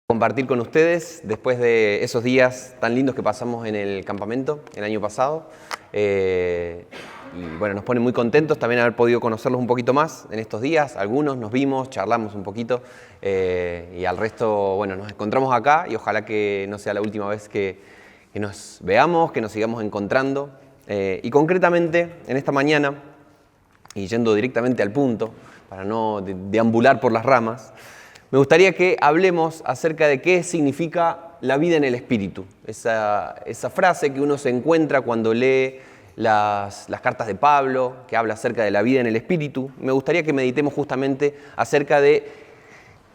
Compartir con ustedes después de esos días tan lindos que pasamos en el campamento el año pasado. Y bueno, nos pone muy contentos también haber podido conocerlos un poquito más en estos días. Algunos nos vimos, charlamos un poquito y al resto, bueno, nos encontramos acá y ojalá que no sea la última vez que nos veamos, que nos sigamos encontrando. Y concretamente en esta mañana, y yendo directamente al punto, para no deambular por las ramas, me gustaría que hablemos acerca de qué significa la vida en el Espíritu. Esa frase que uno se encuentra cuando lee las cartas de Pablo, que habla acerca de la vida en el Espíritu. Me gustaría que meditemos justamente acerca de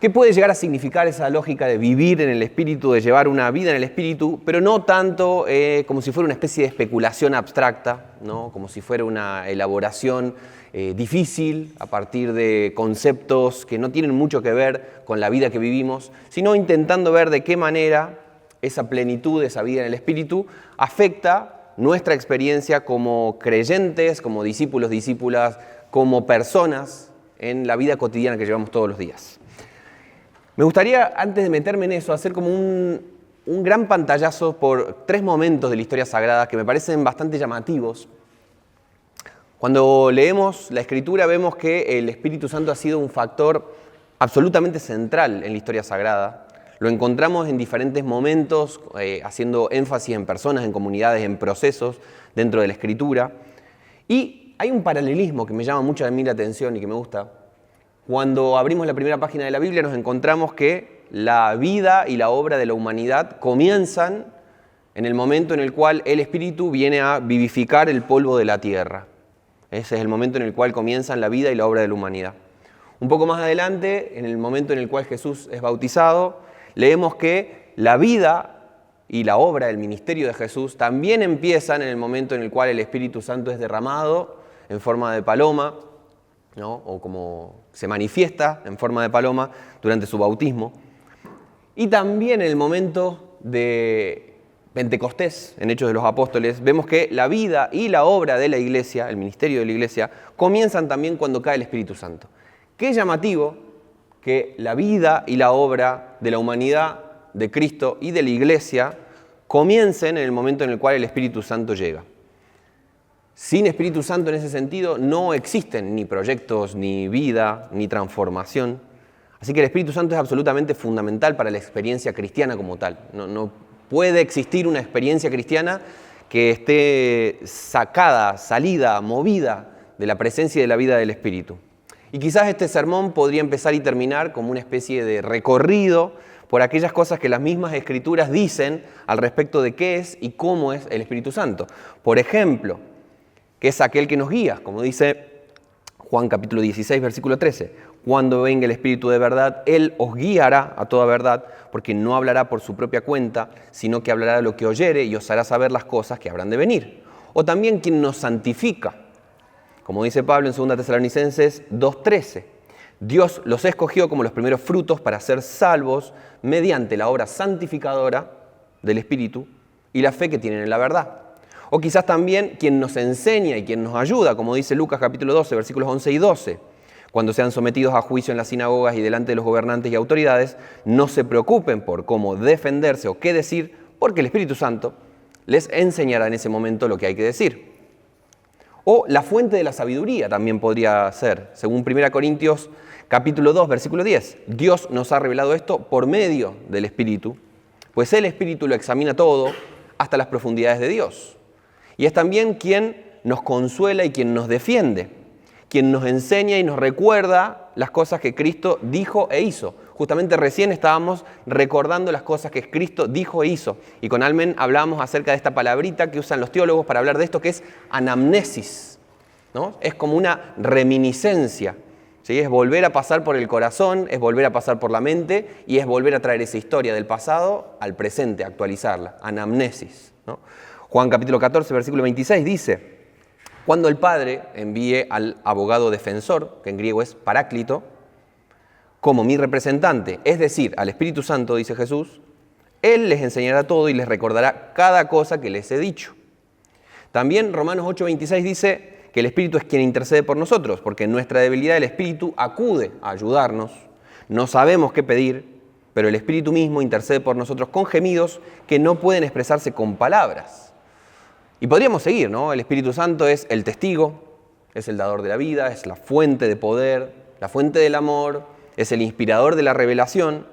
qué puede llegar a significar esa lógica de vivir en el Espíritu, de llevar una vida en el Espíritu, pero no tanto como si fuera una especie de especulación abstracta, ¿no? Como si fuera una elaboración difícil a partir de conceptos que no tienen mucho que ver con la vida que vivimos, sino intentando ver de qué manera esa plenitud, esa vida en el Espíritu, afecta nuestra experiencia como creyentes, como discípulos, discípulas, como personas en la vida cotidiana que llevamos todos los días. Me gustaría, antes de meterme en eso, hacer como un gran pantallazo por tres momentos de la historia sagrada que me parecen bastante llamativos. Cuando leemos la Escritura vemos que el Espíritu Santo ha sido un factor absolutamente central en la historia sagrada. Lo encontramos en diferentes momentos, haciendo énfasis en personas, en comunidades, en procesos dentro de la Escritura. Y hay un paralelismo que me llama mucho a mí la atención y que me gusta. Cuando abrimos la primera página de la Biblia nos encontramos que la vida y la obra de la humanidad comienzan en el momento en el cual el Espíritu viene a vivificar el polvo de la tierra. Ese es el momento en el cual comienzan la vida y la obra de la humanidad. Un poco más adelante, en el momento en el cual Jesús es bautizado, leemos que la vida y la obra, el ministerio de Jesús, también empiezan en el momento en el cual el Espíritu Santo es derramado en forma de paloma, ¿no? O como se manifiesta en forma de paloma durante su bautismo. Y también en el momento de Pentecostés, en Hechos de los Apóstoles, vemos que la vida y la obra de la iglesia, el ministerio de la iglesia, comienzan también cuando cae el Espíritu Santo. Qué llamativo que la vida y la obra de la humanidad, de Cristo y de la iglesia comiencen en el momento en el cual el Espíritu Santo llega. Sin Espíritu Santo en ese sentido no existen ni proyectos, ni vida, ni transformación. Así que el Espíritu Santo es absolutamente fundamental para la experiencia cristiana como tal. No puede existir una experiencia cristiana que esté salida, movida de la presencia y de la vida del Espíritu. Y quizás este sermón podría empezar y terminar como una especie de recorrido por aquellas cosas que las mismas Escrituras dicen al respecto de qué es y cómo es el Espíritu Santo. Por ejemplo, que es aquel que nos guía, como dice Juan capítulo 16, versículo 13. Cuando venga el Espíritu de verdad, Él os guiará a toda verdad, porque no hablará por su propia cuenta, sino que hablará lo que oyere y os hará saber las cosas que habrán de venir. O también quien nos santifica, como dice Pablo en 2 Tesalonicenses 2:13. Dios los escogió como los primeros frutos para ser salvos mediante la obra santificadora del Espíritu y la fe que tienen en la verdad. O quizás también quien nos enseña y quien nos ayuda, como dice Lucas capítulo 12, versículos 11 y 12. Cuando sean sometidos a juicio en las sinagogas y delante de los gobernantes y autoridades, no se preocupen por cómo defenderse o qué decir, porque el Espíritu Santo les enseñará en ese momento lo que hay que decir. O la fuente de la sabiduría también podría ser, según 1 Corintios capítulo 2, versículo 10. Dios nos ha revelado esto por medio del Espíritu, pues el Espíritu lo examina todo hasta las profundidades de Dios. Y es también quien nos consuela y quien nos defiende, quien nos enseña y nos recuerda las cosas que Cristo dijo e hizo. Justamente recién estábamos recordando las cosas que Cristo dijo e hizo. Y con Almen hablamos acerca de esta palabrita que usan los teólogos para hablar de esto, que es anamnesis, ¿no? Es como una reminiscencia, ¿sí? Es volver a pasar por el corazón, es volver a pasar por la mente y es volver a traer esa historia del pasado al presente, actualizarla. Anamnesis, ¿no? Juan capítulo 14, versículo 26 dice: cuando el Padre envíe al abogado defensor, que en griego es paráclito, como mi representante, es decir, al Espíritu Santo, dice Jesús, Él les enseñará todo y les recordará cada cosa que les he dicho. También Romanos 8:26 dice que el Espíritu es quien intercede por nosotros, porque en nuestra debilidad el Espíritu acude a ayudarnos. No sabemos qué pedir, pero el Espíritu mismo intercede por nosotros con gemidos que no pueden expresarse con palabras. Y podríamos seguir, ¿no? El Espíritu Santo es el testigo, es el dador de la vida, es la fuente de poder, la fuente del amor, es el inspirador de la revelación.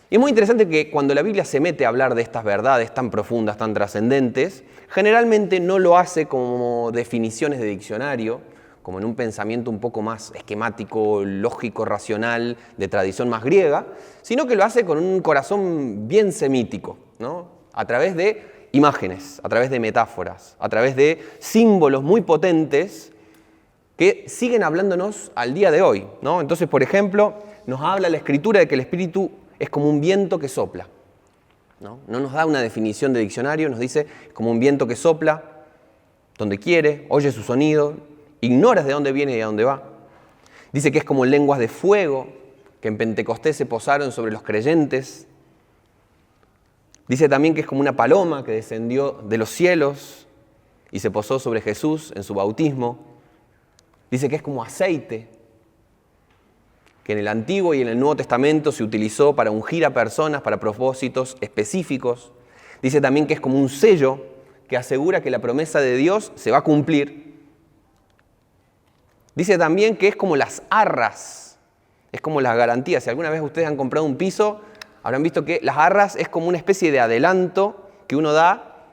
Y es muy interesante que cuando la Biblia se mete a hablar de estas verdades tan profundas, tan trascendentes, generalmente no lo hace como definiciones de diccionario, como en un pensamiento un poco más esquemático, lógico, racional, de tradición más griega, sino que lo hace con un corazón bien semítico, ¿no? A través de imágenes, a través de metáforas, a través de símbolos muy potentes que siguen hablándonos al día de hoy, ¿no? Entonces, por ejemplo, nos habla la Escritura de que el Espíritu es como un viento que sopla, ¿no? No nos da una definición de diccionario, nos dice como un viento que sopla donde quiere, oye su sonido, ignoras de dónde viene y a dónde va. Dice que es como lenguas de fuego que en Pentecostés se posaron sobre los creyentes. Dice también que es como una paloma que descendió de los cielos y se posó sobre Jesús en su bautismo. Dice que es como aceite, que en el Antiguo y en el Nuevo Testamento se utilizó para ungir a personas para propósitos específicos. Dice también que es como un sello que asegura que la promesa de Dios se va a cumplir. Dice también que es como las arras, es como las garantías. Si alguna vez ustedes han comprado un piso, habrán visto que las arras es como una especie de adelanto que uno da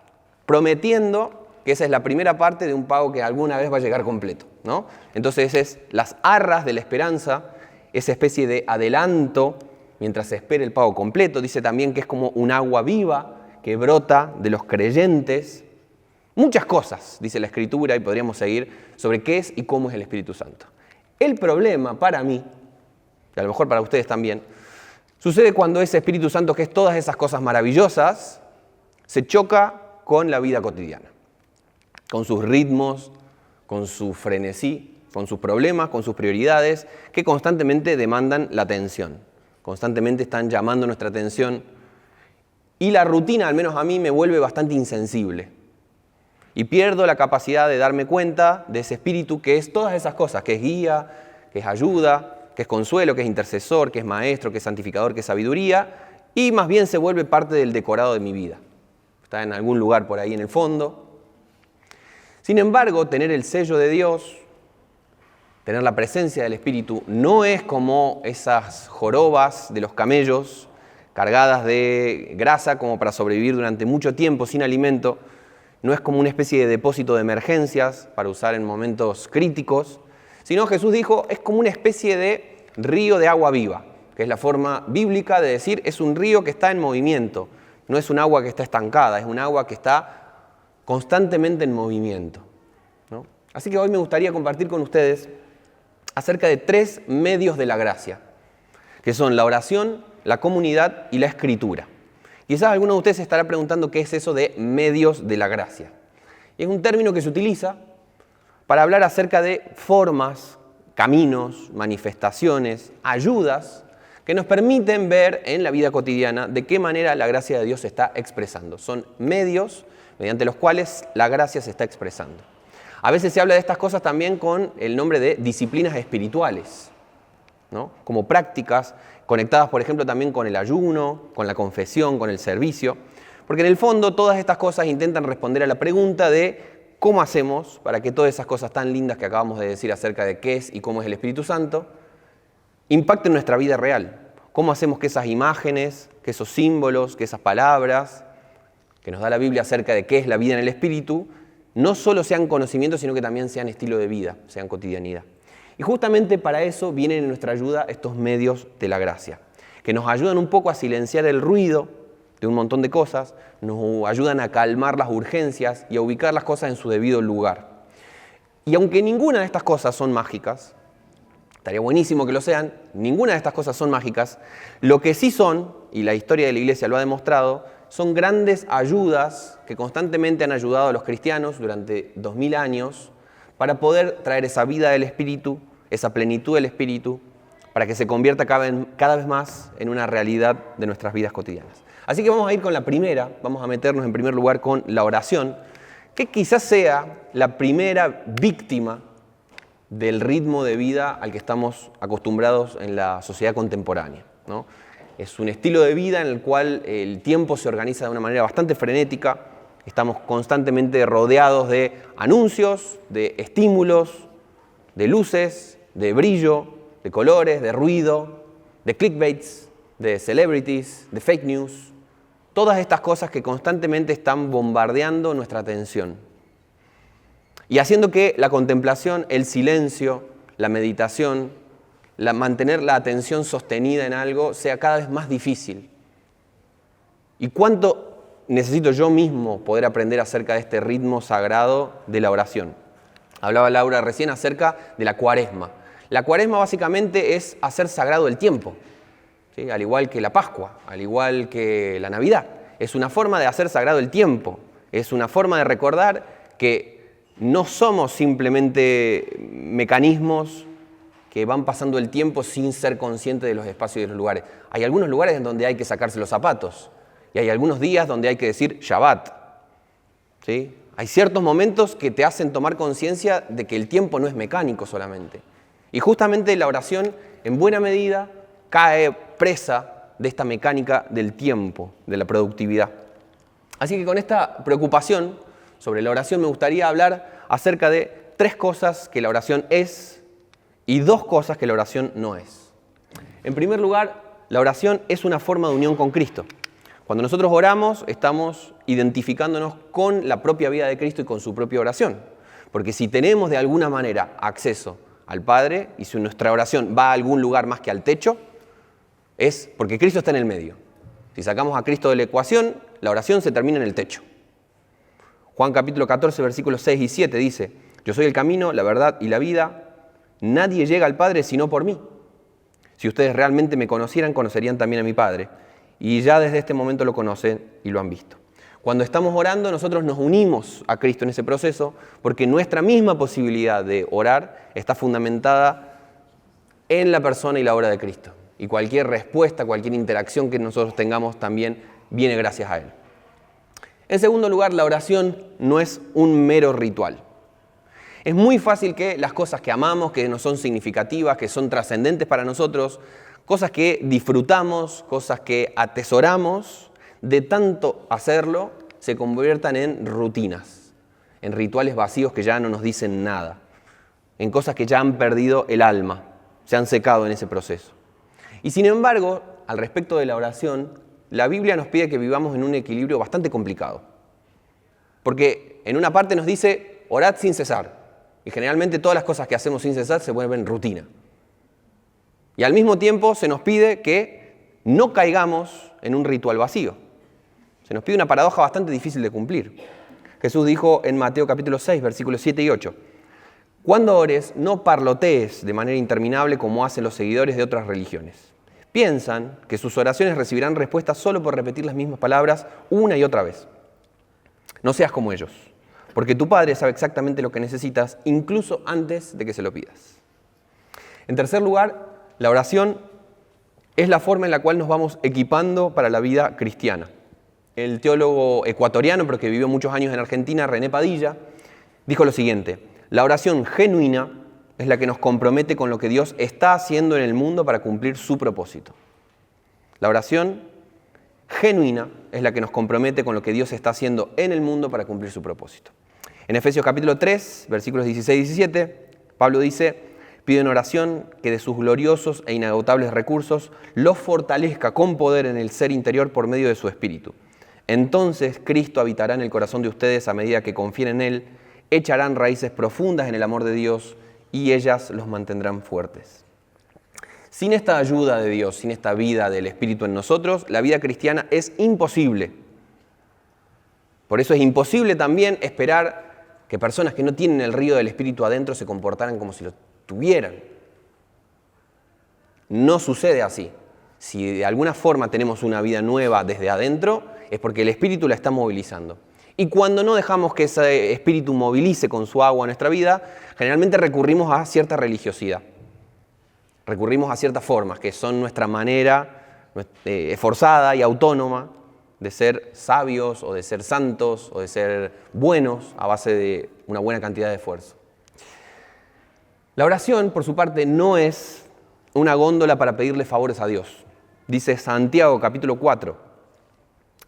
prometiendo que esa es la primera parte de un pago que alguna vez va a llegar completo, ¿no? Entonces es las arras de la esperanza, esa especie de adelanto mientras se espera el pago completo. Dice también que es como un agua viva que brota de los creyentes. Muchas cosas, dice la Escritura, y podríamos seguir, sobre qué es y cómo es el Espíritu Santo. El problema para mí, y a lo mejor para ustedes también, sucede cuando ese Espíritu Santo, que es todas esas cosas maravillosas, se choca con la vida cotidiana, con sus ritmos, con su frenesí, con sus problemas, con sus prioridades, que constantemente demandan la atención, constantemente están llamando nuestra atención, y la rutina, al menos a mí, me vuelve bastante insensible. Y pierdo la capacidad de darme cuenta de ese espíritu que es todas esas cosas, que es guía, que es ayuda, que es consuelo, que es intercesor, que es maestro, que es santificador, que es sabiduría, y más bien se vuelve parte del decorado de mi vida. Está en algún lugar por ahí en el fondo. Sin embargo, tener el sello de Dios, tener la presencia del Espíritu, no es como esas jorobas de los camellos cargadas de grasa como para sobrevivir durante mucho tiempo sin alimento. No es como una especie de depósito de emergencias para usar en momentos críticos, sino Jesús dijo, es como una especie de río de agua viva, que es la forma bíblica de decir, es un río que está en movimiento, no es un agua que está estancada, es un agua que está constantemente en movimiento, ¿no? Así que hoy me gustaría compartir con ustedes acerca de 3 medios de la gracia, que son la oración, la comunidad y la escritura. Quizás alguno de ustedes se estará preguntando qué es eso de medios de la gracia. Y es un término que se utiliza para hablar acerca de formas, caminos, manifestaciones, ayudas que nos permiten ver en la vida cotidiana de qué manera la gracia de Dios se está expresando. Son medios mediante los cuales la gracia se está expresando. A veces se habla de estas cosas también con el nombre de disciplinas espirituales, ¿no? Como prácticas conectadas, por ejemplo, también con el ayuno, con la confesión, con el servicio, porque en el fondo todas estas cosas intentan responder a la pregunta de cómo hacemos para que todas esas cosas tan lindas que acabamos de decir acerca de qué es y cómo es el Espíritu Santo impacten nuestra vida real. Cómo hacemos que esas imágenes, que esos símbolos, que esas palabras que nos da la Biblia acerca de qué es la vida en el Espíritu, no solo sean conocimientos, sino que también sean estilo de vida, sean cotidianidad. Y justamente para eso vienen en nuestra ayuda estos medios de la gracia, que nos ayudan un poco a silenciar el ruido de un montón de cosas, nos ayudan a calmar las urgencias y a ubicar las cosas en su debido lugar. Y aunque ninguna de estas cosas son mágicas, estaría buenísimo que lo sean, ninguna de estas cosas son mágicas, lo que sí son, y la historia de la Iglesia lo ha demostrado, son grandes ayudas que constantemente han ayudado a los cristianos durante 2000 años para poder traer esa vida del Espíritu, esa plenitud del Espíritu, para que se convierta cada vez más en una realidad de nuestras vidas cotidianas. Así que vamos a ir con la primera, vamos a meternos en primer lugar con la oración, que quizás sea la primera víctima del ritmo de vida al que estamos acostumbrados en la sociedad contemporánea, ¿no? Es un estilo de vida en el cual el tiempo se organiza de una manera bastante frenética. Estamos constantemente rodeados de anuncios, de estímulos, de luces, de brillo, de colores, de ruido, de clickbaits, de celebrities, de fake news. Todas estas cosas que constantemente están bombardeando nuestra atención y haciendo que la contemplación, el silencio, la meditación, mantener la atención sostenida en algo sea cada vez más difícil. ¿Y cuánto necesito yo mismo poder aprender acerca de este ritmo sagrado de la oración? Hablaba Laura recién acerca de la Cuaresma. La Cuaresma básicamente es hacer sagrado el tiempo, ¿sí? Al igual que la Pascua, al igual que la Navidad. Es una forma de hacer sagrado el tiempo, es una forma de recordar que no somos simplemente mecanismos que van pasando el tiempo sin ser conscientes de los espacios y de los lugares. Hay algunos lugares en donde hay que sacarse los zapatos y hay algunos días donde hay que decir Shabbat, ¿sí? Hay ciertos momentos que te hacen tomar conciencia de que el tiempo no es mecánico solamente. Y justamente la oración, en buena medida, cae presa de esta mecánica del tiempo, de la productividad. Así que con esta preocupación sobre la oración me gustaría hablar acerca de 3 cosas que la oración es y 2 cosas que la oración no es. En primer lugar, la oración es una forma de unión con Cristo. Cuando nosotros oramos, estamos identificándonos con la propia vida de Cristo y con su propia oración. Porque si tenemos de alguna manera acceso al Padre y si nuestra oración va a algún lugar más que al techo, es porque Cristo está en el medio. Si sacamos a Cristo de la ecuación, la oración se termina en el techo. Juan capítulo 14, versículos 6 y 7 dice: Yo soy el camino, la verdad y la vida. Nadie llega al Padre sino por mí. Si ustedes realmente me conocieran, conocerían también a mi Padre. Y ya desde este momento lo conocen y lo han visto. Cuando estamos orando, nosotros nos unimos a Cristo en ese proceso porque nuestra misma posibilidad de orar está fundamentada en la persona y la obra de Cristo. Y cualquier respuesta, cualquier interacción que nosotros tengamos también viene gracias a Él. En segundo lugar, la oración no es un mero ritual. Es muy fácil que las cosas que amamos, que nos son significativas, que son trascendentes para nosotros, cosas que disfrutamos, cosas que atesoramos, de tanto hacerlo, se conviertan en rutinas, en rituales vacíos que ya no nos dicen nada, en cosas que ya han perdido el alma, se han secado en ese proceso. Y sin embargo, al respecto de la oración, la Biblia nos pide que vivamos en un equilibrio bastante complicado. Porque en una parte nos dice, orad sin cesar. Y generalmente todas las cosas que hacemos sin cesar se vuelven rutina. Y al mismo tiempo se nos pide que no caigamos en un ritual vacío. Se nos pide una paradoja bastante difícil de cumplir. Jesús dijo en Mateo capítulo 6, versículos 7 y 8, Cuando ores, no parlotees de manera interminable como hacen los seguidores de otras religiones. Piensan que sus oraciones recibirán respuesta solo por repetir las mismas palabras una y otra vez. No seas como ellos, porque tu Padre sabe exactamente lo que necesitas, incluso antes de que se lo pidas. En tercer lugar, la oración es la forma en la cual nos vamos equipando para la vida cristiana. El teólogo ecuatoriano, pero que vivió muchos años en Argentina, René Padilla, dijo lo siguiente: la oración genuina es la que nos compromete con lo que Dios está haciendo en el mundo para cumplir su propósito. La oración genuina es la que nos compromete con lo que Dios está haciendo en el mundo para cumplir su propósito. En Efesios capítulo 3, versículos 16 y 17, Pablo dice: pido en oración que de sus gloriosos e inagotables recursos los fortalezca con poder en el ser interior por medio de su Espíritu. Entonces Cristo habitará en el corazón de ustedes a medida que confíen en Él, echarán raíces profundas en el amor de Dios y ellas los mantendrán fuertes. Sin esta ayuda de Dios, sin esta vida del Espíritu en nosotros, la vida cristiana es imposible. Por eso es imposible también esperar que personas que no tienen el río del Espíritu adentro se comportaran como si lo tuvieran. No sucede así. Si de alguna forma tenemos una vida nueva desde adentro, es porque el Espíritu la está movilizando. Y cuando no dejamos que ese Espíritu movilice con su agua nuestra vida, generalmente recurrimos a cierta religiosidad. Recurrimos a ciertas formas que son nuestra manera esforzada y autónoma de ser sabios o de ser santos o de ser buenos a base de una buena cantidad de esfuerzo. La oración, por su parte, no es una góndola para pedirle favores a Dios. Dice Santiago capítulo 4.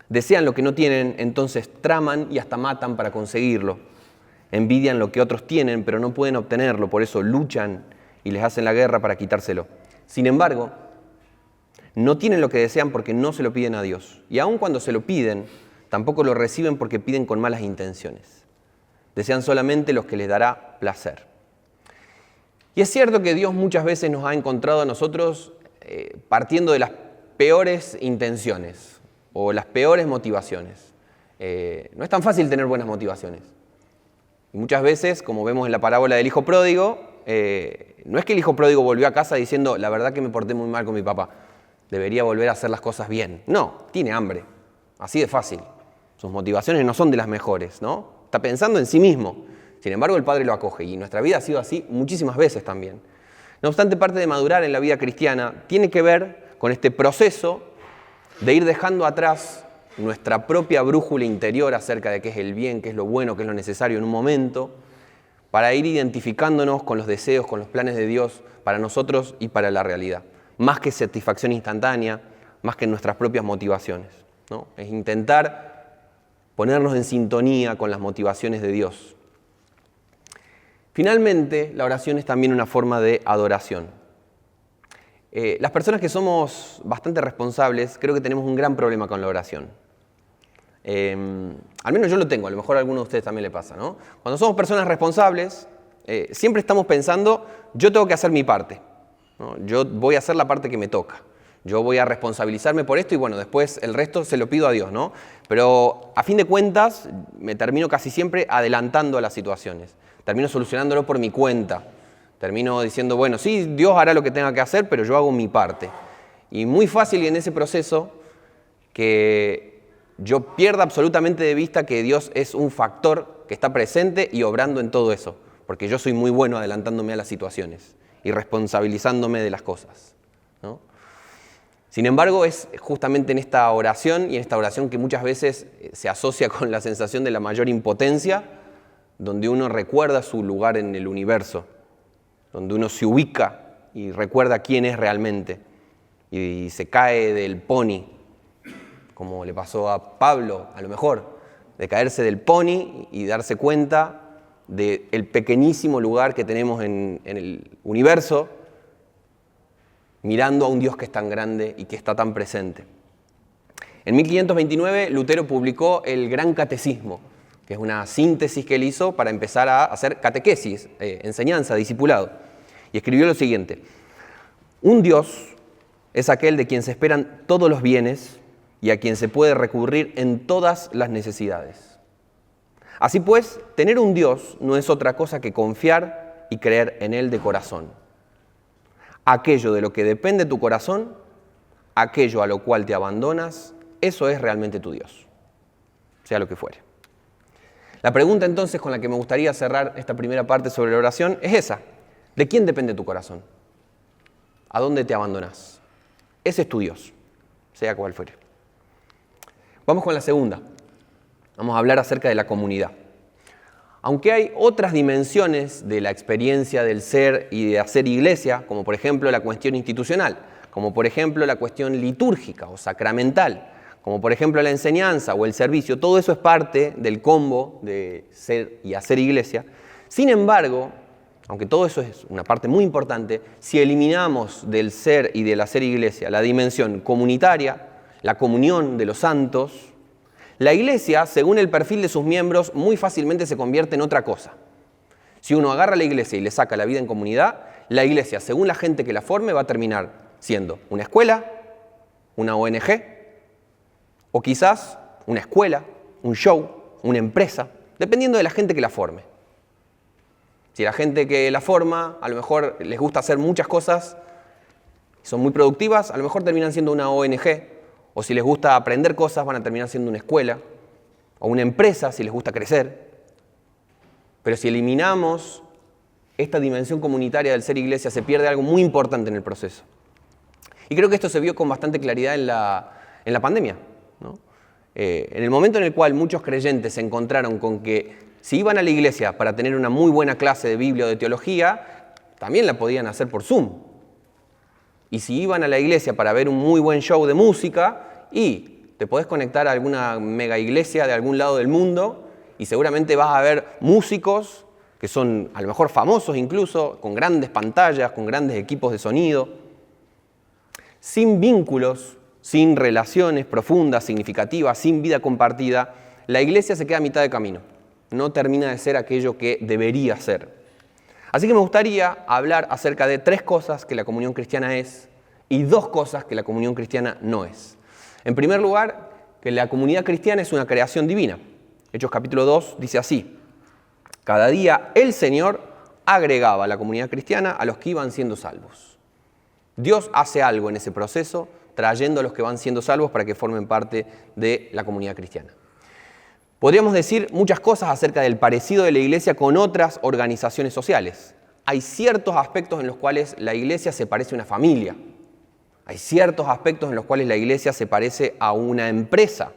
Desean lo que no tienen, entonces traman y hasta matan para conseguirlo. Envidian lo que otros tienen, pero no pueden obtenerlo, por eso luchan y les hacen la guerra para quitárselo. Sin embargo, no tienen lo que desean porque no se lo piden a Dios. Y aun cuando se lo piden, tampoco lo reciben porque piden con malas intenciones. Desean solamente lo que les dará placer. Y es cierto que Dios muchas veces nos ha encontrado a nosotros partiendo de las peores intenciones o las peores motivaciones. No es tan fácil tener buenas motivaciones. Y muchas veces, como vemos en la parábola del hijo pródigo, no es que el hijo pródigo volvió a casa diciendo, la verdad que me porté muy mal con mi papá, debería volver a hacer las cosas bien. No, tiene hambre, así de fácil. Sus motivaciones no son de las mejores, ¿no? Está pensando en sí mismo. Sin embargo, el Padre lo acoge y nuestra vida ha sido así muchísimas veces también. No obstante, parte de madurar en la vida cristiana tiene que ver con este proceso de ir dejando atrás nuestra propia brújula interior acerca de qué es el bien, qué es lo bueno, qué es lo necesario en un momento, para ir identificándonos con los deseos, con los planes de Dios para nosotros y para la realidad. Más que satisfacción instantánea, más que nuestras propias motivaciones, ¿no? Es intentar ponernos en sintonía con las motivaciones de Dios. Finalmente, la oración es también una forma de adoración. Las personas que somos bastante responsables, creo que tenemos un gran problema con la oración. Al menos yo lo tengo, a lo mejor a alguno de ustedes también le pasa, ¿no? Cuando somos personas responsables, siempre estamos pensando, yo tengo que hacer mi parte, ¿no? Yo voy a hacer la parte que me toca. Yo voy a responsabilizarme por esto y bueno, después el resto se lo pido a Dios, ¿no? Pero a fin de cuentas, me termino casi siempre adelantando a las situaciones. Termino solucionándolo por mi cuenta. Termino diciendo, bueno, sí, Dios hará lo que tenga que hacer, pero yo hago mi parte. Y muy fácil en ese proceso que yo pierda absolutamente de vista que Dios es un factor que está presente y obrando en todo eso. Porque yo soy muy bueno adelantándome a las situaciones y responsabilizándome de las cosas, ¿no? Sin embargo, es justamente en esta oración y en esta oración que muchas veces se asocia con la sensación de la mayor impotencia, donde uno recuerda su lugar en el universo, donde uno se ubica y recuerda quién es realmente y se cae del pony, como le pasó a Pablo, a lo mejor, de caerse del pony y darse cuenta del pequeñísimo lugar que tenemos en el universo, mirando a un Dios que es tan grande y que está tan presente. En 1529 Lutero publicó el Gran Catecismo, que es una síntesis que él hizo para empezar a hacer catequesis, enseñanza, discipulado. Y escribió lo siguiente: un Dios es aquel de quien se esperan todos los bienes y a quien se puede recurrir en todas las necesidades. Así pues, tener un Dios no es otra cosa que confiar y creer en Él de corazón. Aquello de lo que depende tu corazón, aquello a lo cual te abandonas, eso es realmente tu Dios, sea lo que fuere. La pregunta entonces con la que me gustaría cerrar esta primera parte sobre la oración es esa: ¿de quién depende tu corazón? ¿A dónde te abandonas? Ese es tu Dios, sea cual fuere. Vamos con la segunda. Vamos a hablar acerca de la comunidad. Aunque hay otras dimensiones de la experiencia del ser y de hacer iglesia, como por ejemplo la cuestión institucional, como por ejemplo la cuestión litúrgica o sacramental, como por ejemplo la enseñanza o el servicio, todo eso es parte del combo de ser y hacer iglesia. Sin embargo, aunque todo eso es una parte muy importante, si eliminamos del ser y del hacer iglesia la dimensión comunitaria, la comunión de los santos, la iglesia, según el perfil de sus miembros, muy fácilmente se convierte en otra cosa. Si uno agarra la iglesia y le saca la vida en comunidad, la iglesia, según la gente que la forme, va a terminar siendo una escuela, una ONG, o quizás una escuela, un show, una empresa, dependiendo de la gente que la forme. Si la gente que la forma, a lo mejor les gusta hacer muchas cosas, son muy productivas, a lo mejor terminan siendo una ONG, o si les gusta aprender cosas, van a terminar siendo una escuela, o una empresa si les gusta crecer. Pero si eliminamos esta dimensión comunitaria del ser iglesia, se pierde algo muy importante en el proceso. Y creo que esto se vio con bastante claridad en la pandemia, ¿no? En el momento en el cual muchos creyentes se encontraron con que si iban a la iglesia para tener una muy buena clase de Biblia o de teología, también la podían hacer por Zoom. Y si iban a la iglesia para ver un muy buen show de música, y te podés conectar a alguna mega iglesia de algún lado del mundo y seguramente vas a ver músicos que son a lo mejor famosos incluso, con grandes pantallas, con grandes equipos de sonido, sin vínculos, sin relaciones profundas, significativas, sin vida compartida. La iglesia se queda a mitad de camino, no termina de ser aquello que debería ser. Así que me gustaría hablar acerca de 3 cosas que la comunión cristiana es y 2 cosas que la comunión cristiana no es. En primer lugar, que la comunidad cristiana es una creación divina. Hechos capítulo 2 dice así: cada día el Señor agregaba a la comunidad cristiana a los que iban siendo salvos. Dios hace algo en ese proceso, trayendo a los que van siendo salvos para que formen parte de la comunidad cristiana. Podríamos decir muchas cosas acerca del parecido de la iglesia con otras organizaciones sociales. Hay ciertos aspectos en los cuales la iglesia se parece a una familia. Hay ciertos aspectos en los cuales la iglesia se parece a una empresa.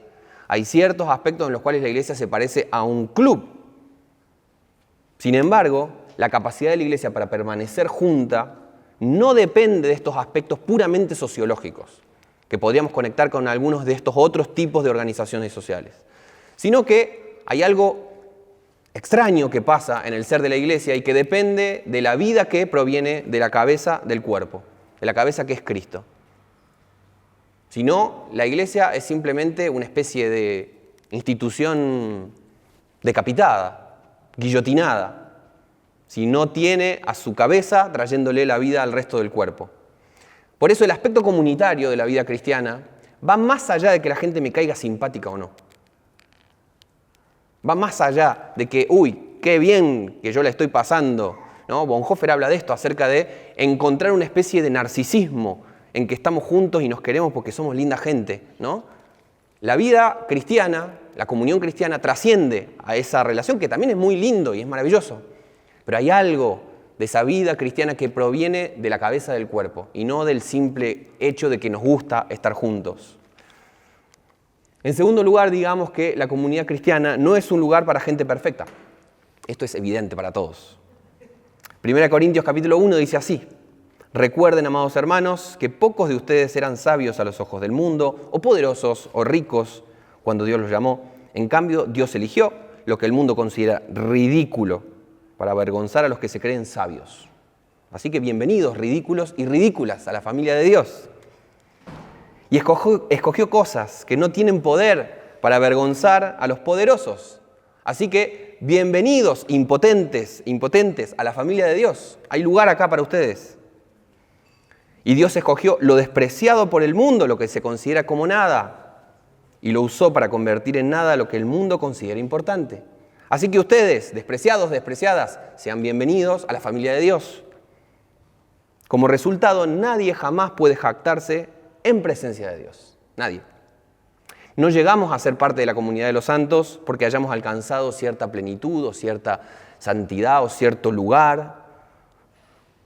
Hay ciertos aspectos en los cuales la iglesia se parece a un club. Sin embargo, la capacidad de la iglesia para permanecer junta no depende de estos aspectos puramente sociológicos, que podríamos conectar con algunos de estos otros tipos de organizaciones sociales, sino que hay algo extraño que pasa en el ser de la iglesia y que depende de la vida que proviene de la cabeza del cuerpo, de la cabeza que es Cristo. Si no, la iglesia es simplemente una especie de institución decapitada, guillotinada, si no tiene a su cabeza trayéndole la vida al resto del cuerpo. Por eso el aspecto comunitario de la vida cristiana va más allá de que la gente me caiga simpática o no. Va más allá de que, uy, qué bien que yo la estoy pasando, ¿no? Bonhoeffer habla de esto, acerca de encontrar una especie de narcisismo en que estamos juntos y nos queremos porque somos linda gente, ¿no? La vida cristiana, la comunión cristiana trasciende a esa relación, que también es muy lindo y es maravilloso. Pero hay algo de esa vida cristiana que proviene de la cabeza del cuerpo y no del simple hecho de que nos gusta estar juntos. En segundo lugar, digamos que la comunidad cristiana no es un lugar para gente perfecta. Esto es evidente para todos. 1 Corintios capítulo 1 dice así: recuerden, amados hermanos, que pocos de ustedes eran sabios a los ojos del mundo, o poderosos, o ricos, cuando Dios los llamó. En cambio, Dios eligió lo que el mundo considera ridículo para avergonzar a los que se creen sabios. Así que bienvenidos, ridículos y ridículas, a la familia de Dios. Y escogió cosas que no tienen poder para avergonzar a los poderosos. Así que bienvenidos, impotentes a la familia de Dios. Hay lugar acá para ustedes. Y Dios escogió lo despreciado por el mundo, lo que se considera como nada, y lo usó para convertir en nada lo que el mundo considera importante. Así que ustedes, despreciados, despreciadas, sean bienvenidos a la familia de Dios. Como resultado, nadie jamás puede jactarse en presencia de Dios. Nadie. No llegamos a ser parte de la comunidad de los santos porque hayamos alcanzado cierta plenitud o cierta santidad o cierto lugar,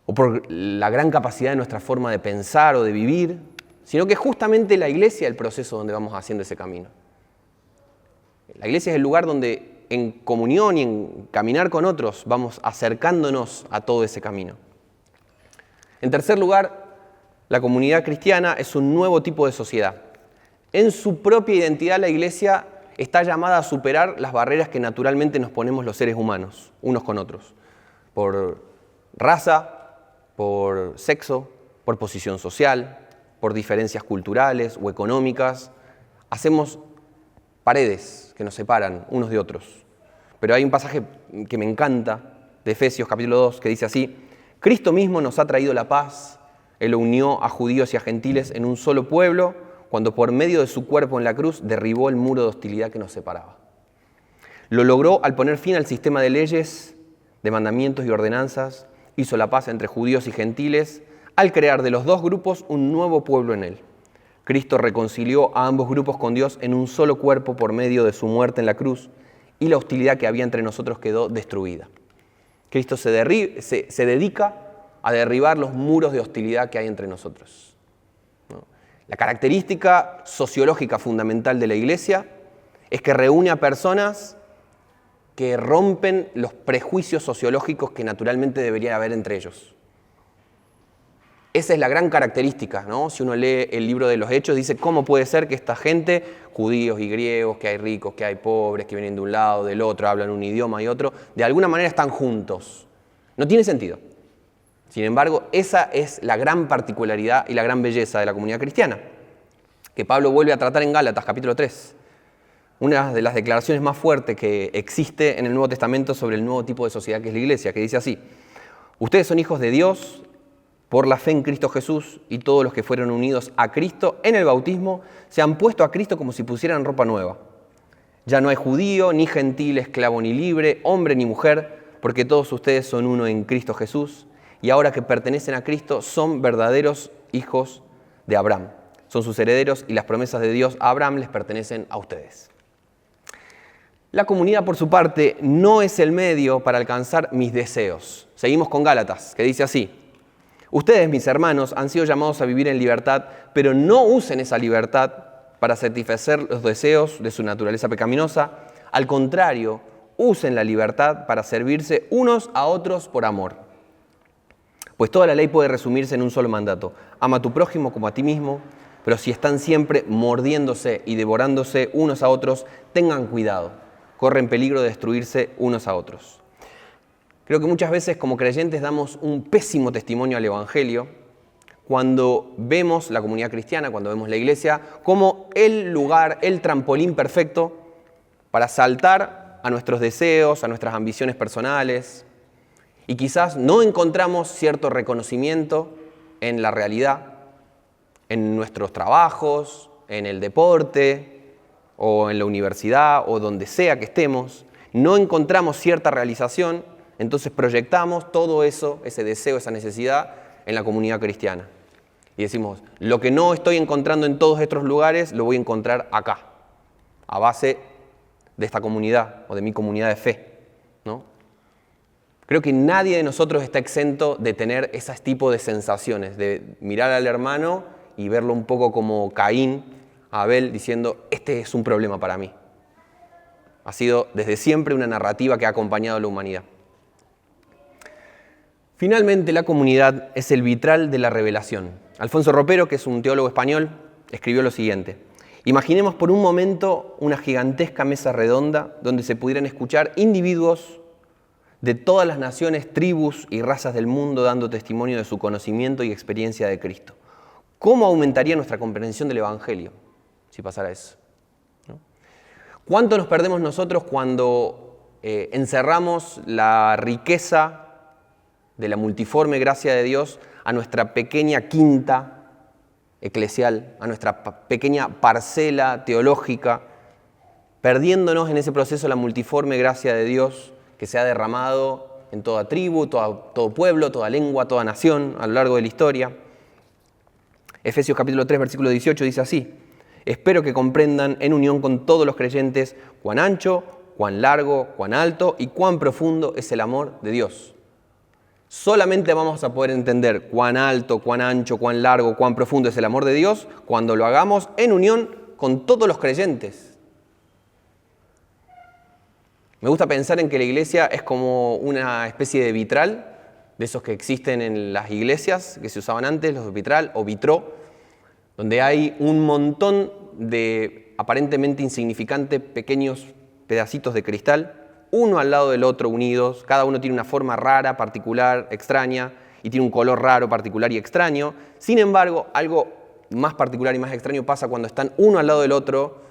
o por la gran capacidad de nuestra forma de pensar o de vivir, sino que justamente la iglesia es el proceso donde vamos haciendo ese camino. La iglesia es el lugar donde en comunión y en caminar con otros vamos acercándonos a todo ese camino. En tercer lugar, la comunidad cristiana es un nuevo tipo de sociedad. En su propia identidad, la iglesia está llamada a superar las barreras que naturalmente nos ponemos los seres humanos, unos con otros, por raza, por sexo, por posición social, por diferencias culturales o económicas. Hacemos paredes que nos separan unos de otros. Pero hay un pasaje que me encanta, de Efesios capítulo 2, que dice así: Cristo mismo nos ha traído la paz. Él unió a judíos y a gentiles en un solo pueblo, cuando por medio de su cuerpo en la cruz derribó el muro de hostilidad que nos separaba. Lo logró al poner fin al sistema de leyes, de mandamientos y ordenanzas, hizo la paz entre judíos y gentiles, al crear de los dos grupos un nuevo pueblo en él. Cristo reconcilió a ambos grupos con Dios en un solo cuerpo por medio de su muerte en la cruz, y la hostilidad que había entre nosotros quedó destruida. Cristo se dedica a derribar los muros de hostilidad que hay entre nosotros. ¿No? La característica sociológica fundamental de la iglesia es que reúne a personas que rompen los prejuicios sociológicos que naturalmente debería haber entre ellos. Esa es la gran característica, ¿no? Si uno lee el libro de los Hechos, dice cómo puede ser que esta gente, judíos y griegos, que hay ricos, que hay pobres, que vienen de un lado, del otro, hablan un idioma y otro, de alguna manera están juntos. No tiene sentido. Sin embargo, esa es la gran particularidad y la gran belleza de la comunidad cristiana, que Pablo vuelve a tratar en Gálatas, capítulo 3. Una de las declaraciones más fuertes que existe en el Nuevo Testamento sobre el nuevo tipo de sociedad que es la iglesia, que dice así: ustedes son hijos de Dios por la fe en Cristo Jesús, y todos los que fueron unidos a Cristo en el bautismo se han puesto a Cristo como si pusieran ropa nueva. Ya no hay judío, ni gentil, esclavo ni libre, hombre ni mujer, porque todos ustedes son uno en Cristo Jesús, y ahora que pertenecen a Cristo son verdaderos hijos de Abraham. Son sus herederos y las promesas de Dios a Abraham les pertenecen a ustedes. La comunidad, por su parte, no es el medio para alcanzar mis deseos. Seguimos con Gálatas, que dice así: ustedes, mis hermanos, han sido llamados a vivir en libertad, pero no usen esa libertad para satisfacer los deseos de su naturaleza pecaminosa. Al contrario, usen la libertad para servirse unos a otros por amor. Pues toda la ley puede resumirse en un solo mandato: ama a tu prójimo como a ti mismo. Pero si están siempre mordiéndose y devorándose unos a otros, tengan cuidado, corren peligro de destruirse unos a otros. Creo que muchas veces como creyentes damos un pésimo testimonio al Evangelio cuando vemos la comunidad cristiana, cuando vemos la iglesia, como el lugar, el trampolín perfecto para saltar a nuestros deseos, a nuestras ambiciones personales, y quizás no encontramos cierto reconocimiento en la realidad, en nuestros trabajos, en el deporte, o en la universidad, o donde sea que estemos. No encontramos cierta realización, entonces proyectamos todo eso, ese deseo, esa necesidad, en la comunidad cristiana. Y decimos, lo que no estoy encontrando en todos estos lugares, lo voy a encontrar acá, a base de esta comunidad, o de mi comunidad de fe, ¿no? Creo que nadie de nosotros está exento de tener ese tipo de sensaciones, de mirar al hermano y verlo un poco como Caín, Abel, diciendo, este es un problema para mí. Ha sido desde siempre una narrativa que ha acompañado a la humanidad. Finalmente, la comunidad es el vitral de la revelación. Alfonso Ropero, que es un teólogo español, escribió lo siguiente: imaginemos por un momento una gigantesca mesa redonda donde se pudieran escuchar individuos de todas las naciones, tribus y razas del mundo dando testimonio de su conocimiento y experiencia de Cristo. ¿Cómo aumentaría nuestra comprensión del Evangelio si pasara eso? ¿No? ¿Cuánto nos perdemos nosotros cuando encerramos la riqueza de la multiforme gracia de Dios a nuestra pequeña quinta eclesial, a nuestra pequeña parcela teológica, perdiéndonos en ese proceso la multiforme gracia de Dios que se ha derramado en toda tribu, todo pueblo, toda lengua, toda nación a lo largo de la historia? Efesios capítulo 3, versículo 18 dice así: espero que comprendan en unión con todos los creyentes cuán ancho, cuán largo, cuán alto y cuán profundo es el amor de Dios. Solamente vamos a poder entender cuán alto, cuán ancho, cuán largo, cuán profundo es el amor de Dios cuando lo hagamos en unión con todos los creyentes. Me gusta pensar en que la iglesia es como una especie de vitral, de esos que existen en las iglesias, que se usaban antes, los de vitral o vitró, donde hay un montón de aparentemente insignificantes pequeños pedacitos de cristal, uno al lado del otro unidos, cada uno tiene una forma rara, particular, extraña, y tiene un color raro, particular y extraño. Sin embargo, algo más particular y más extraño pasa cuando están uno al lado del otro,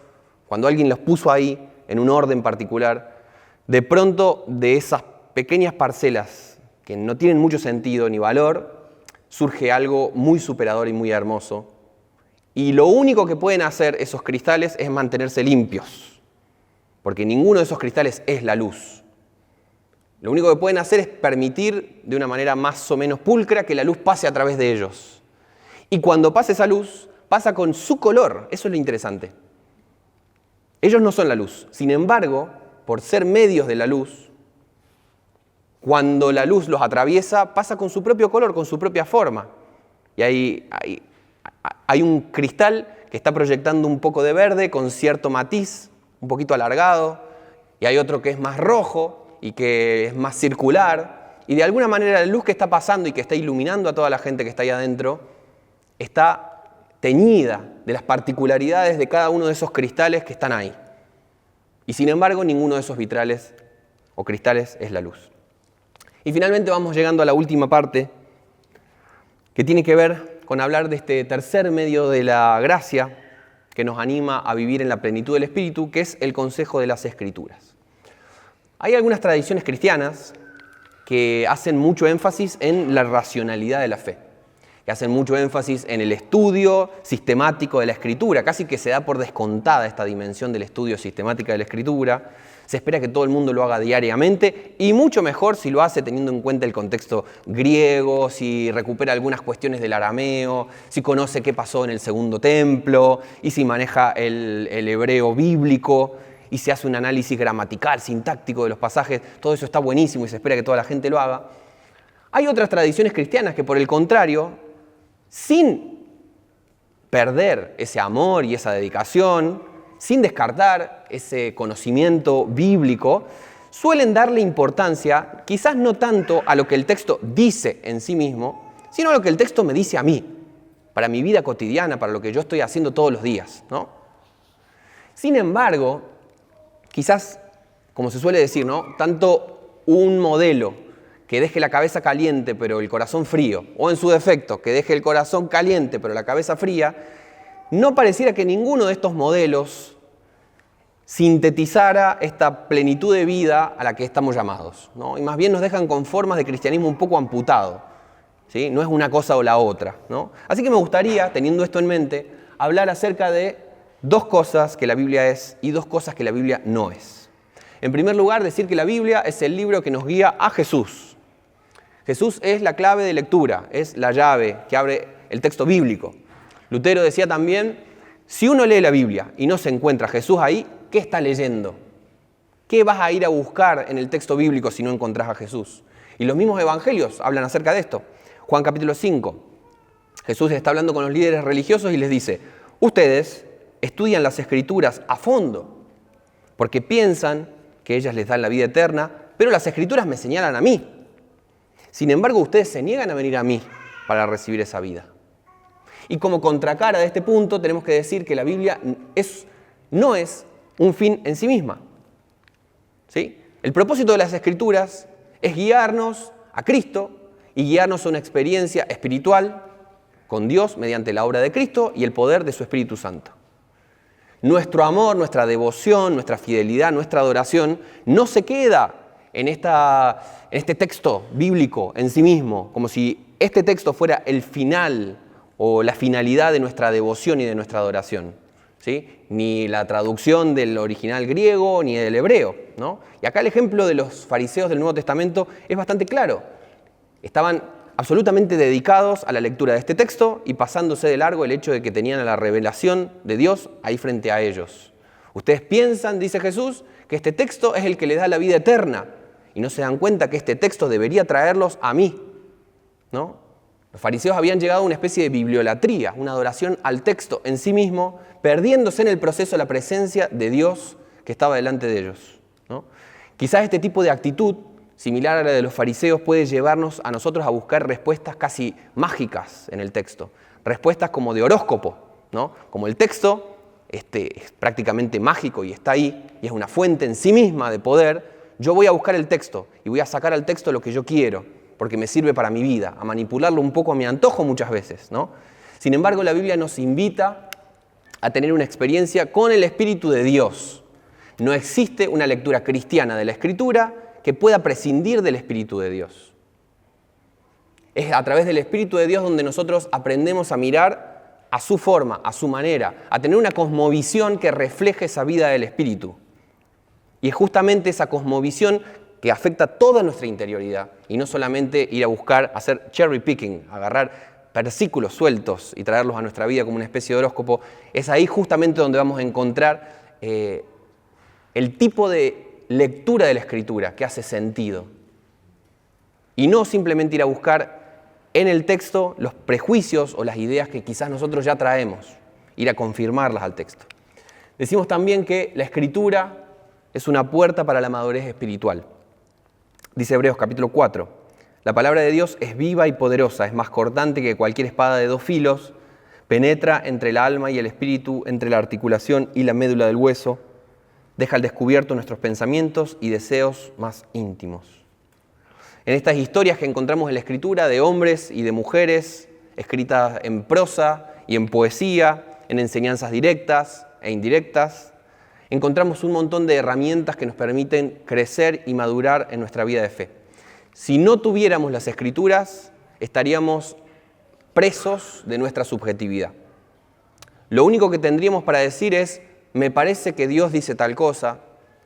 cuando alguien los puso ahí en un orden particular. De pronto, de esas pequeñas parcelas que no tienen mucho sentido ni valor, surge algo muy superador y muy hermoso. Y lo único que pueden hacer esos cristales es mantenerse limpios, porque ninguno de esos cristales es la luz. Lo único que pueden hacer es permitir de una manera más o menos pulcra que la luz pase a través de ellos. Y cuando pasa esa luz, pasa con su color. Eso es lo interesante. Ellos no son la luz. Sin embargo, por ser medios de la luz, cuando la luz los atraviesa, pasa con su propio color, con su propia forma. Y hay un cristal que está proyectando un poco de verde con cierto matiz, un poquito alargado, y hay otro que es más rojo y que es más circular, y de alguna manera la luz que está pasando y que está iluminando a toda la gente que está ahí adentro está teñida de las particularidades de cada uno de esos cristales que están ahí. Y sin embargo, ninguno de esos vitrales o cristales es la luz. Y finalmente vamos llegando a la última parte, que tiene que ver con hablar de este tercer medio de la gracia que nos anima a vivir en la plenitud del Espíritu, que es el consejo de las Escrituras. Hay algunas tradiciones cristianas que hacen mucho énfasis en la racionalidad de la fe, que hacen mucho énfasis en el estudio sistemático de la Escritura, casi que se da por descontada esta dimensión del estudio sistemático de la Escritura. Se espera que todo el mundo lo haga diariamente y mucho mejor si lo hace teniendo en cuenta el contexto griego, si recupera algunas cuestiones del arameo, si conoce qué pasó en el segundo templo y si maneja el hebreo bíblico y se hace un análisis gramatical, sintáctico de los pasajes. Todo eso está buenísimo y se espera que toda la gente lo haga. Hay otras tradiciones cristianas que, por el contrario, sin perder ese amor y esa dedicación, sin descartar ese conocimiento bíblico, suelen darle importancia, quizás no tanto a lo que el texto dice en sí mismo, sino a lo que el texto me dice a mí, para mi vida cotidiana, para lo que yo estoy haciendo todos los días, ¿no? Sin embargo, quizás, como se suele decir, ¿no?, tanto un modelo que deje la cabeza caliente pero el corazón frío, o en su defecto, que deje el corazón caliente pero la cabeza fría, no pareciera que ninguno de estos modelos sintetizara esta plenitud de vida a la que estamos llamados, ¿no? Y más bien nos dejan con formas de cristianismo un poco amputado, ¿sí? No es una cosa o la otra, ¿no? Así que me gustaría, teniendo esto en mente, hablar acerca de dos cosas que la Biblia es y dos cosas que la Biblia no es. En primer lugar, decir que la Biblia es el libro que nos guía a Jesús. Jesús es la clave de lectura, es la llave que abre el texto bíblico. Lutero decía también, si uno lee la Biblia y no se encuentra Jesús ahí, ¿qué está leyendo? ¿Qué vas a ir a buscar en el texto bíblico si no encontrás a Jesús? Y los mismos evangelios hablan acerca de esto. Juan capítulo 5, Jesús está hablando con los líderes religiosos y les dice, ustedes estudian las Escrituras a fondo, porque piensan que ellas les dan la vida eterna, pero las Escrituras me señalan a mí. Sin embargo, ustedes se niegan a venir a mí para recibir esa vida. Y como contracara de este punto, tenemos que decir que la Biblia no es un fin en sí misma, ¿sí? El propósito de las Escrituras es guiarnos a Cristo y guiarnos a una experiencia espiritual con Dios mediante la obra de Cristo y el poder de su Espíritu Santo. Nuestro amor, nuestra devoción, nuestra fidelidad, nuestra adoración no se queda en este texto bíblico en sí mismo, como si este texto fuera el final o la finalidad de nuestra devoción y de nuestra adoración, ¿sí? Ni la traducción del original griego ni del hebreo, ¿no? Y acá el ejemplo de los fariseos del Nuevo Testamento es bastante claro. Estaban absolutamente dedicados a la lectura de este texto y pasándose de largo el hecho de que tenían la revelación de Dios ahí frente a ellos. Ustedes piensan, dice Jesús, que este texto es el que les da la vida eterna y no se dan cuenta que este texto debería traerlos a mí, ¿no? Los fariseos habían llegado a una especie de bibliolatría, una adoración al texto en sí mismo, perdiéndose en el proceso la presencia de Dios que estaba delante de ellos, ¿no? Quizás este tipo de actitud, similar a la de los fariseos, puede llevarnos a nosotros a buscar respuestas casi mágicas en el texto, respuestas como de horóscopo, ¿no? Como el texto es prácticamente mágico y está ahí, y es una fuente en sí misma de poder, yo voy a buscar el texto y voy a sacar al texto lo que yo quiero, porque me sirve para mi vida, a manipularlo un poco a mi antojo muchas veces, ¿no? Sin embargo, la Biblia nos invita a tener una experiencia con el Espíritu de Dios. No existe una lectura cristiana de la Escritura que pueda prescindir del Espíritu de Dios. Es a través del Espíritu de Dios donde nosotros aprendemos a mirar a su forma, a su manera, a tener una cosmovisión que refleje esa vida del Espíritu. Y es justamente esa cosmovisión que afecta toda nuestra interioridad y no solamente ir a buscar, hacer cherry picking, agarrar versículos sueltos y traerlos a nuestra vida como una especie de horóscopo. Es ahí justamente donde vamos a encontrar el tipo de lectura de la Escritura que hace sentido. Y no simplemente ir a buscar en el texto los prejuicios o las ideas que quizás nosotros ya traemos, ir a confirmarlas al texto. Decimos también que la Escritura es una puerta para la madurez espiritual. Dice Hebreos capítulo 4, La palabra de Dios es viva y poderosa, es más cortante que cualquier espada de 2 filos, penetra entre el alma y el espíritu, entre la articulación y la médula del hueso, deja al descubierto nuestros pensamientos y deseos más íntimos. En estas historias que encontramos en la Escritura de hombres y de mujeres, escritas en prosa y en poesía, en enseñanzas directas e indirectas, encontramos un montón de herramientas que nos permiten crecer y madurar en nuestra vida de fe. Si no tuviéramos las Escrituras, estaríamos presos de nuestra subjetividad. Lo único que tendríamos para decir es: me parece que Dios dice tal cosa,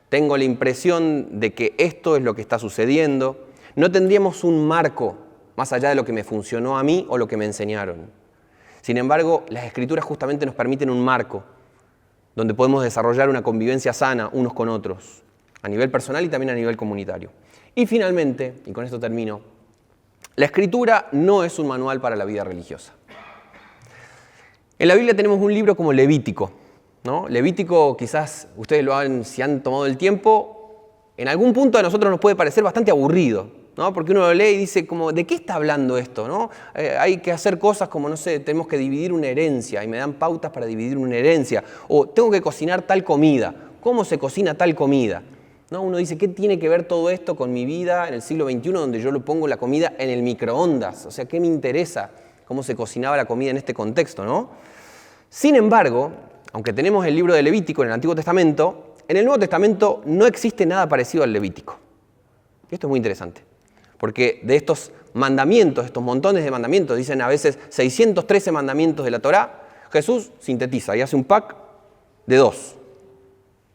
tengo la impresión de que esto es lo que está sucediendo. No tendríamos un marco más allá de lo que me funcionó a mí o lo que me enseñaron. Sin embargo, las Escrituras justamente nos permiten un marco donde podemos desarrollar una convivencia sana unos con otros, a nivel personal y también a nivel comunitario. Y finalmente, y con esto termino, la Escritura no es un manual para la vida religiosa. En la Biblia tenemos un libro como Levítico, ¿no? Levítico, quizás ustedes si han tomado el tiempo, en algún punto a nosotros nos puede parecer bastante aburrido, ¿no? Porque uno lo lee y dice, como, ¿de qué está hablando esto, no? Hay que hacer cosas como, no sé, tenemos que dividir una herencia y me dan pautas para dividir una herencia, o tengo que cocinar tal comida, ¿cómo se cocina tal comida? ¿No? Uno dice, ¿qué tiene que ver todo esto con mi vida en el siglo XXI, donde yo le pongo la comida en el microondas? O sea, ¿qué me interesa cómo se cocinaba la comida en este contexto, ¿no? Sin embargo, aunque tenemos el libro de Levítico en el Antiguo Testamento, en el Nuevo Testamento no existe nada parecido al Levítico. Esto es muy interesante, porque de estos mandamientos, estos montones de mandamientos, dicen a veces 613 mandamientos de la Torá, Jesús sintetiza y hace un pack de 2.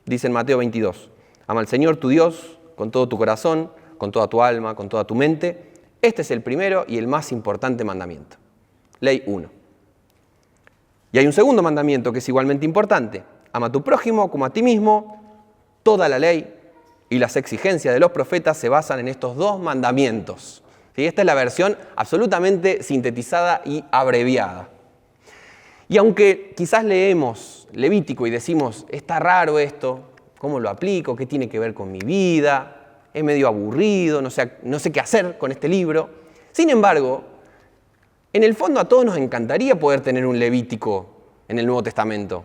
Dice en Mateo 22, ama al Señor tu Dios con todo tu corazón, con toda tu alma, con toda tu mente. Este es el primero y el más importante mandamiento. Ley 1. Y hay un segundo mandamiento que es igualmente importante. Ama a tu prójimo como a ti mismo. Toda la ley y las exigencias de los profetas se basan en estos 2 mandamientos. ¿Sí? Esta es la versión absolutamente sintetizada y abreviada. Y aunque quizás leemos Levítico y decimos, está raro esto, ¿cómo lo aplico? ¿Qué tiene que ver con mi vida? Es medio aburrido, no sé qué hacer con este libro. Sin embargo, en el fondo a todos nos encantaría poder tener un Levítico en el Nuevo Testamento.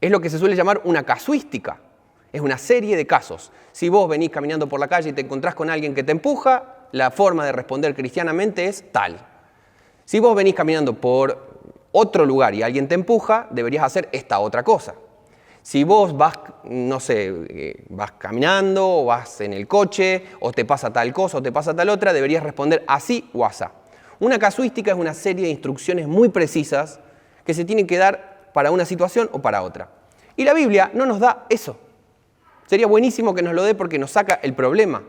Es lo que se suele llamar una casuística. Es una serie de casos. Si vos venís caminando por la calle y te encontrás con alguien que te empuja, la forma de responder cristianamente es tal. Si vos venís caminando por otro lugar y alguien te empuja, deberías hacer esta otra cosa. Si vos vas, no sé, vas caminando o vas en el coche o te pasa tal cosa o te pasa tal otra, deberías responder así o asá. Una casuística es una serie de instrucciones muy precisas que se tienen que dar para una situación o para otra. Y la Biblia no nos da eso. Sería buenísimo que nos lo dé porque nos saca el problema.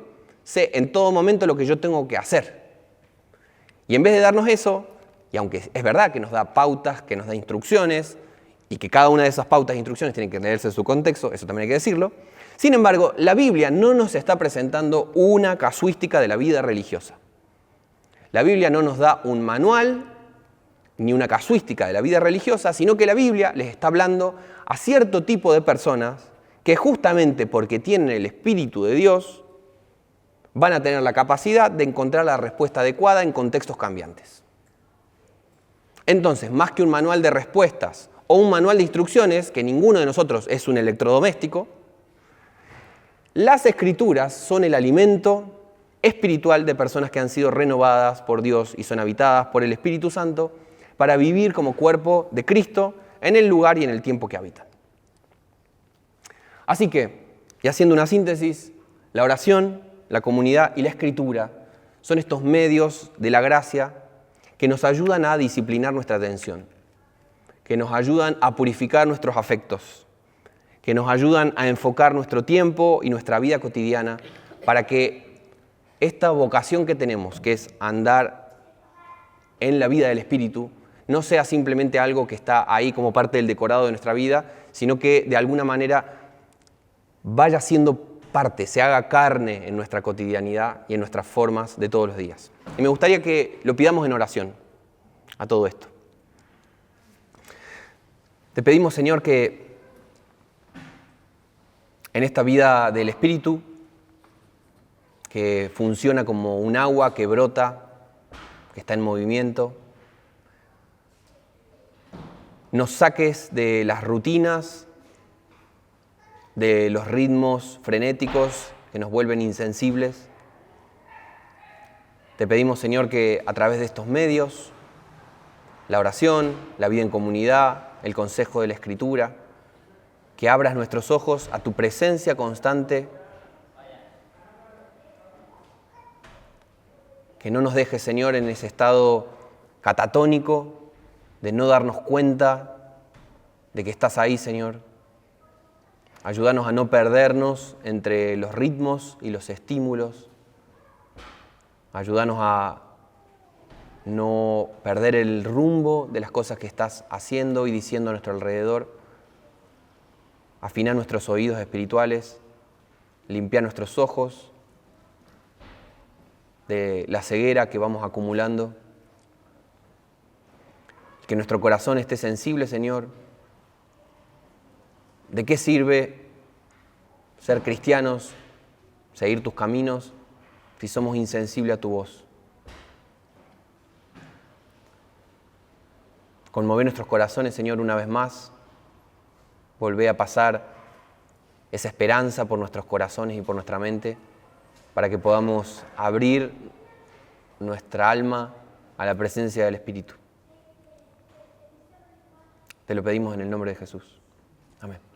Sé en todo momento lo que yo tengo que hacer. Y en vez de darnos eso, y aunque es verdad que nos da pautas, que nos da instrucciones, y que cada una de esas pautas e instrucciones tiene que leerse en su contexto, eso también hay que decirlo, sin embargo, la Biblia no nos está presentando una casuística de la vida religiosa. La Biblia no nos da un manual ni una casuística de la vida religiosa, sino que la Biblia les está hablando a cierto tipo de personas que justamente porque tienen el Espíritu de Dios van a tener la capacidad de encontrar la respuesta adecuada en contextos cambiantes. Entonces, más que un manual de respuestas o un manual de instrucciones, que ninguno de nosotros es un electrodoméstico, las Escrituras son el alimento espiritual de personas que han sido renovadas por Dios y son habitadas por el Espíritu Santo para vivir como cuerpo de Cristo en el lugar y en el tiempo que habitan. Así que, y haciendo una síntesis, la oración, la comunidad y la Escritura son estos medios de la gracia que nos ayudan a disciplinar nuestra atención, que nos ayudan a purificar nuestros afectos, que nos ayudan a enfocar nuestro tiempo y nuestra vida cotidiana para que esta vocación que tenemos, que es andar en la vida del Espíritu, no sea simplemente algo que está ahí como parte del decorado de nuestra vida, sino que de alguna manera vaya siendo parte, se haga carne en nuestra cotidianidad y en nuestras formas de todos los días. Y me gustaría que lo pidamos en oración a todo esto. Te pedimos, Señor, que en esta vida del Espíritu que funciona como un agua que brota, que está en movimiento. Nos saques de las rutinas, de los ritmos frenéticos que nos vuelven insensibles. Te pedimos, Señor, que a través de estos medios, la oración, la vida en comunidad, el consejo de la Escritura, que abras nuestros ojos a tu presencia constante, que no nos dejes, Señor, en ese estado catatónico de no darnos cuenta de que estás ahí, Señor. Ayúdanos a no perdernos entre los ritmos y los estímulos. Ayúdanos a no perder el rumbo de las cosas que estás haciendo y diciendo a nuestro alrededor. Afinar nuestros oídos espirituales, limpiar nuestros ojos de la ceguera que vamos acumulando. Que nuestro corazón esté sensible, Señor. ¿De qué sirve ser cristianos, seguir tus caminos, si somos insensibles a tu voz? Conmover nuestros corazones, Señor, una vez más. Volvé a pasar esa esperanza por nuestros corazones y por nuestra mente, para que podamos abrir nuestra alma a la presencia del Espíritu. Te lo pedimos en el nombre de Jesús. Amén.